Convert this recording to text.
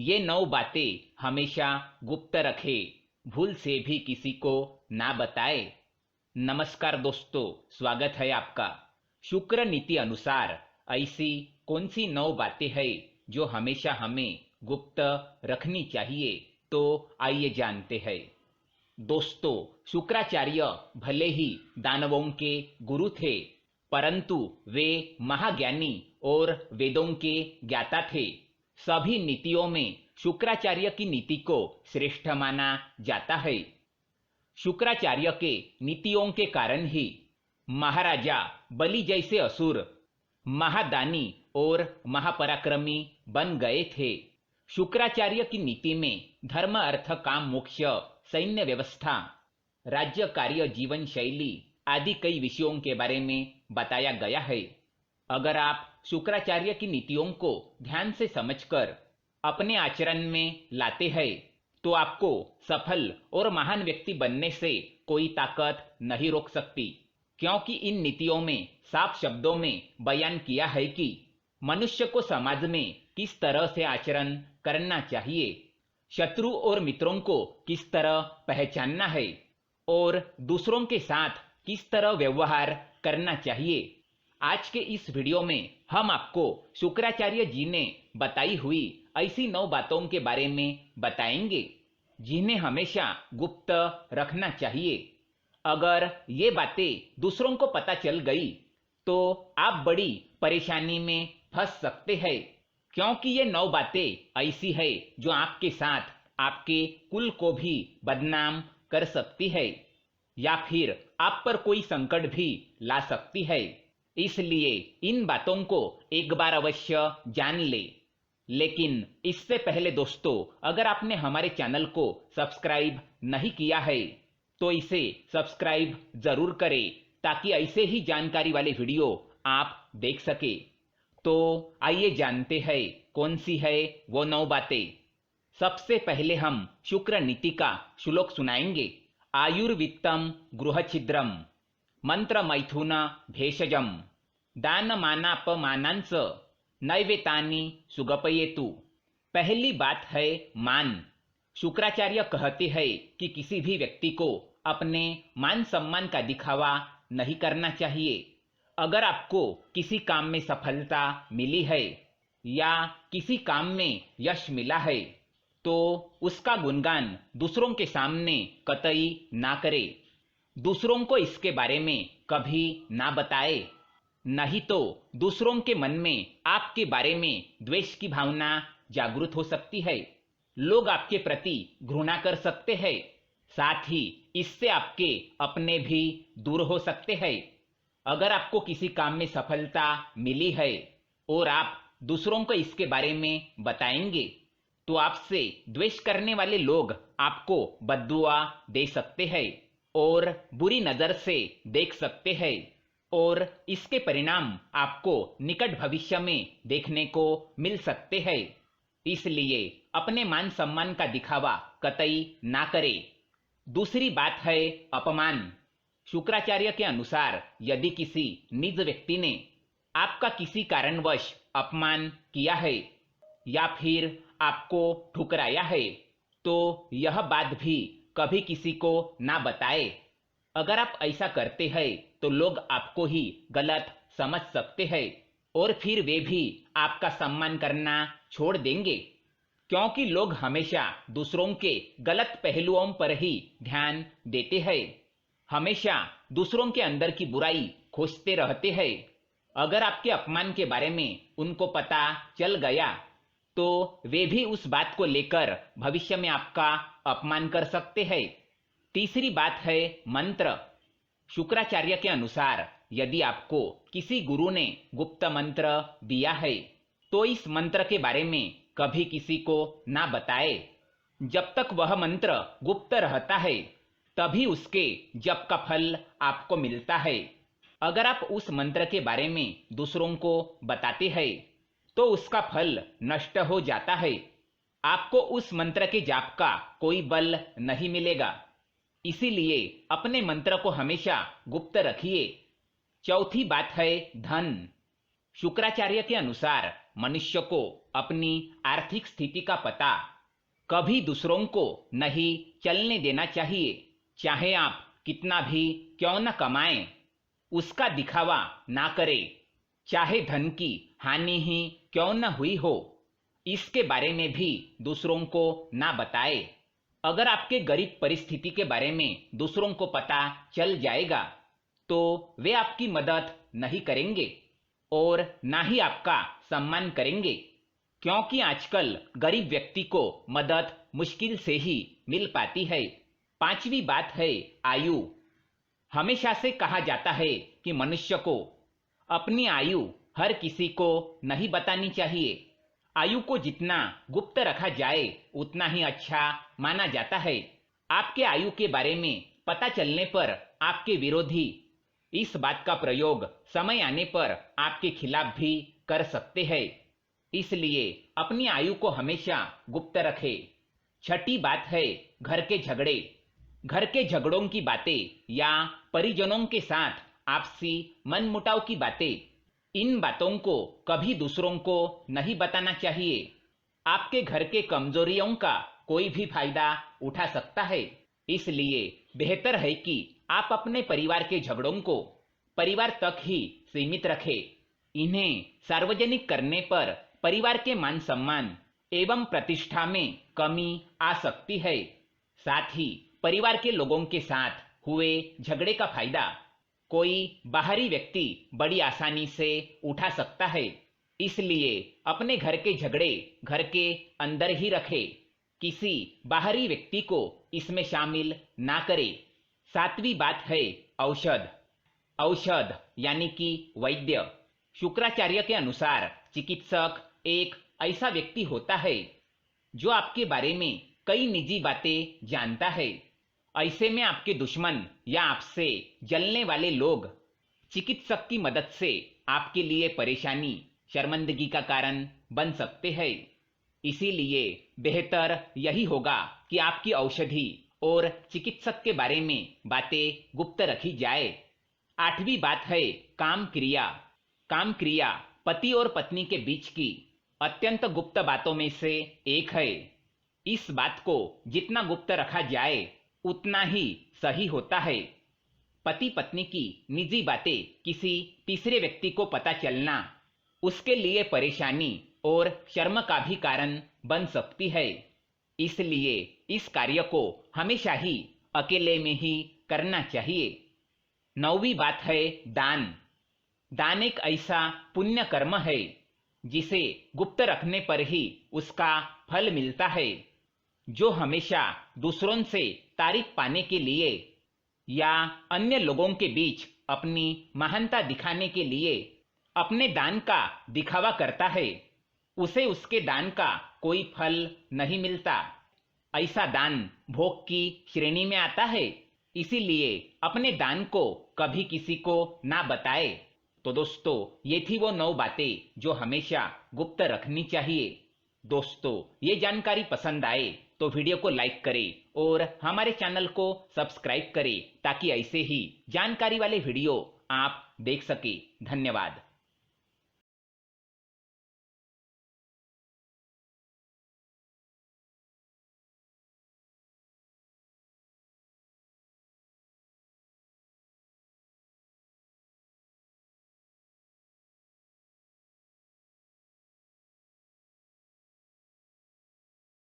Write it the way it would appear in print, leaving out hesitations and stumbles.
ये 9 बातें हमेशा गुप्त रखे, भूल से भी किसी को ना बताए। नमस्कार दोस्तों, स्वागत है आपका। शुक्र नीति अनुसार ऐसी कौन सी 9 बातें हैं जो हमेशा हमें गुप्त रखनी चाहिए, तो आइए जानते हैं। दोस्तों, शुक्राचार्य भले ही दानवों के गुरु थे, परंतु वे महाज्ञानी और वेदों के ज्ञाता थे। सभी नीतियों में शुक्राचार्य की नीति को श्रेष्ठ माना जाता है। शुक्राचार्य के नीतियों के कारण ही महाराजा बलि जैसे असुर महादानी और महापराक्रमी बन गए थे। शुक्राचार्य की नीति में धर्म, अर्थ, काम, मोक्ष, सैन्य व्यवस्था, राज्य कार्य, जीवन शैली आदि कई विषयों के बारे में बताया गया है। अगर आप शुक्राचार्य की नीतियों को ध्यान से समझकर अपने आचरण में लाते हैं, तो आपको सफल और महान व्यक्ति बनने से कोई ताकत नहीं रोक सकती, क्योंकि इन नीतियों में साफ शब्दों में बयान किया है कि मनुष्य को समाज में किस तरह से आचरण करना चाहिए, शत्रु और मित्रों को किस तरह पहचानना है और दूसरों के साथ किस तरह व्यवहार करना चाहिए। आज के इस वीडियो में हम आपको शुक्राचार्य जी ने बताई हुई ऐसी 9 बातों के बारे में बताएंगे, जिन्हें हमेशा गुप्त रखना चाहिए। अगर ये बातें दूसरों को पता चल गई तो आप बड़ी परेशानी में फंस सकते हैं, क्योंकि ये 9 बातें ऐसी है जो आपके साथ आपके कुल को भी बदनाम कर सकती है या फिर आप पर कोई संकट भी ला सकती है। इसलिए इन बातों को एक बार अवश्य जान ले। लेकिन इससे पहले दोस्तों, अगर आपने हमारे चैनल को सब्सक्राइब नहीं किया है तो इसे सब्सक्राइब जरूर करें, ताकि ऐसे ही जानकारी वाले वीडियो आप देख सके। तो आइए जानते हैं कौन सी है वो 9 बातें। सबसे पहले हम शुक्र नीति का श्लोक सुनाएंगे। आयुर्वित्तम गृहछिद्रम मंत्र मैथुन भेषजम दानमानापमानांस नैवेतानि सुगपयेतु। पहली बात है मान। शुक्राचार्य कहते हैं कि किसी भी व्यक्ति को अपने मान सम्मान का दिखावा नहीं करना चाहिए। अगर आपको किसी काम में सफलता मिली है या किसी काम में यश मिला है, तो उसका गुणगान दूसरों के सामने कतई ना करे। दूसरों को इसके बारे में कभी ना बताए, नहीं तो दूसरों के मन में आपके बारे में द्वेष की भावना जागृत हो सकती है। लोग आपके प्रति घृणा कर सकते हैं, साथ ही इससे आपके अपने भी दूर हो सकते हैं। अगर आपको किसी काम में सफलता मिली है और आप दूसरों को इसके बारे में बताएंगे, तो आपसे द्वेष करने वाले लोग आपको बद्दुआ दे सकते हैं और बुरी नजर से देख सकते हैं, और इसके परिणाम आपको निकट भविष्य में देखने को मिल सकते हैं। इसलिए अपने मान सम्मान का दिखावा कतई ना करें। दूसरी बात है अपमान। शुक्राचार्य के अनुसार यदि किसी निज व्यक्ति ने आपका किसी कारणवश अपमान किया है या फिर आपको ठुकराया है, तो यह बात भी कभी किसी को ना बताए। अगर आप ऐसा करते हैं तो लोग आपको ही गलत समझ सकते हैं और फिर वे भी आपका सम्मान करना छोड़ देंगे, क्योंकि लोग हमेशा दूसरों के गलत पहलुओं पर ही ध्यान देते हैं, हमेशा दूसरों के अंदर की बुराई खोजते रहते हैं। अगर आपके अपमान के बारे में उनको पता चल गया तो वे भी उस बात को लेकर भविष्य में आपका अपमान कर सकते हैं। तीसरी बात है मंत्र। शुक्राचार्य के अनुसार यदि आपको किसी गुरु ने गुप्त मंत्र दिया है, तो इस मंत्र के बारे में कभी किसी को ना बताए। जब तक वह मंत्र गुप्त रहता है, तभी उसके जप का फल आपको मिलता है। अगर आप उस मंत्र के बारे में दूसरों को बताते हैं, तो उसका फल नष्ट हो जाता है। आपको उस मंत्र के जाप का कोई बल नहीं मिलेगा। इसीलिए अपने मंत्र को हमेशा गुप्त रखिए। चौथी बात है धन। शुक्राचार्य के अनुसार मनुष्य को अपनी आर्थिक स्थिति का पता कभी दूसरों को नहीं चलने देना चाहिए। चाहे आप कितना भी क्यों न कमाएं, उसका दिखावा ना करें। चाहे धन की हानि ही क्यों न हुई हो, इसके बारे में भी दूसरों को ना बताएं। अगर आपके गरीब परिस्थिति के बारे में दूसरों को पता चल जाएगा तो वे आपकी मदद नहीं करेंगे और ना ही आपका सम्मान करेंगे, क्योंकि आजकल गरीब व्यक्ति को मदद मुश्किल से ही मिल पाती है। पांचवी बात है आयु। हमेशा से कहा जाता है कि मनुष्य को अपनी आयु हर किसी को नहीं बतानी चाहिए। आयु को जितना गुप्त रखा जाए उतना ही अच्छा माना जाता है। आपके आयु के बारे में पता चलने पर आपके विरोधी इस बात का प्रयोग समय आने पर आपके खिलाफ भी कर सकते हैं। इसलिए अपनी आयु को हमेशा गुप्त रखें। छठी बात है घर के झगड़े। घर के झगड़ों की बातें या परिजनों के साथ आपसी मनमुटाव की बातें, इन बातों को कभी दूसरों को नहीं बताना चाहिए। आपके घर के कमजोरियों का कोई भी फायदा उठा सकता है। इसलिए बेहतर है कि आप अपने परिवार के झगड़ों को परिवार तक ही सीमित रखें। इन्हें सार्वजनिक करने पर परिवार के मान सम्मान एवं प्रतिष्ठा में कमी आ सकती है। साथ ही परिवार के लोगों के साथ हुए झगड़े का फायदा कोई बाहरी व्यक्ति बड़ी आसानी से उठा सकता है। इसलिए अपने घर के झगड़े घर के अंदर ही रखें, किसी बाहरी व्यक्ति को इसमें शामिल ना करें। सातवीं बात है औषध। औषध यानी कि वैद्य। शुक्राचार्य के अनुसार चिकित्सक एक ऐसा व्यक्ति होता है जो आपके बारे में कई निजी बातें जानता है। ऐसे में आपके दुश्मन या आपसे जलने वाले लोग चिकित्सक की मदद से आपके लिए परेशानी, शर्मिंदगी का कारण बन सकते हैं। इसीलिए बेहतर यही होगा कि आपकी औषधि और चिकित्सक के बारे में बातें गुप्त रखी जाए। आठवीं बात है काम क्रिया। काम क्रिया पति और पत्नी के बीच की अत्यंत गुप्त बातों में से एक है। इस बात को जितना गुप्त रखा जाए उतना ही सही होता है। पति पत्नी की निजी बातें किसी तीसरे व्यक्ति को पता चलना उसके लिए परेशानी और शर्म का भी कारण बन सकती है। इसलिए इस कार्य को हमेशा ही अकेले में ही करना चाहिए। नौवीं बात है दान। दान एक ऐसा पुण्य कर्म है जिसे गुप्त रखने पर ही उसका फल मिलता है। जो हमेशा दूसरों से तारीफ पाने के लिए या अन्य लोगों के बीच अपनी महानता दिखाने के लिए अपने दान का दिखावा करता है, उसे उसके दान का कोई फल नहीं मिलता। ऐसा दान भोग की श्रेणी में आता है। इसीलिए अपने दान को कभी किसी को ना बताए। तो दोस्तों, ये थी वो 9 बातें जो हमेशा गुप्त रखनी चाहिए। दोस्तों, ये जानकारी पसंद आए तो वीडियो को लाइक करें और हमारे चैनल को सब्सक्राइब करें ताकि ऐसे ही जानकारी वाले वीडियो आप देख सके। धन्यवाद।